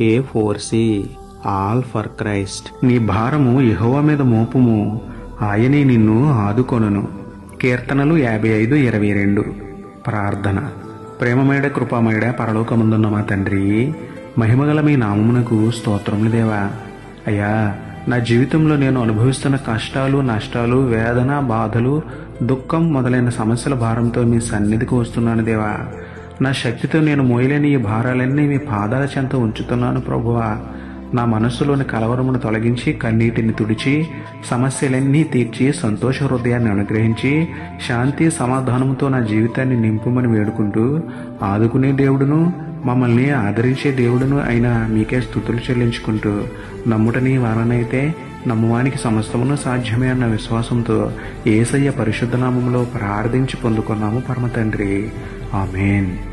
A4C all for Christ. నీ భారము యెహోవా మీద మోపుము, ఆయనే నిన్ను ఆదుకొనును. కీర్తనలు 55:22. ప్రార్థన. ప్రేమమేడ కృపామేడ పరలోకమందున్న మా తండ్రి, మహిమగల మీ నామమునకు స్తోత్రములు దేవా. అయ్యా, నా జీవితంలో నేను అనుభవిస్తున్న కష్టాలు, నష్టాలు, వేదన, బాధలు, దుఃఖం మొదలైన సమస్యల భారంతో మీ సన్నిధికి వస్తున్నాను దేవా. నా శక్తితో నేను మోయలేని ఈ భారాలన్నీ మీ పాదాల చెంత ఉంచుతున్నాను ప్రభువా. నా మనస్సులోని కలవరమును తొలగించి, కన్నీటిని తుడిచి, సమస్యలన్నీ తీర్చి, సంతోష హృదయాన్ని అనుగ్రహించి, శాంతి సమాధానంతో నా జీవితాన్ని నింపుమని వేడుకుంటూ, ఆదుకునే దేవుడును, మమ్మల్ని ఆదరించే దేవుడును అయిన మీకే స్తుతులు చెల్లించుకుంటూ, నమ్ముట నీ వలనైతే నమ్మువానికి సమస్తమును సాధ్యమే అన్న విశ్వాసంతో యేసయ్య పరిశుద్ధ నామములో ప్రార్థించి పొందుకున్నాము పరమ తండ్రి. ఆమేన్.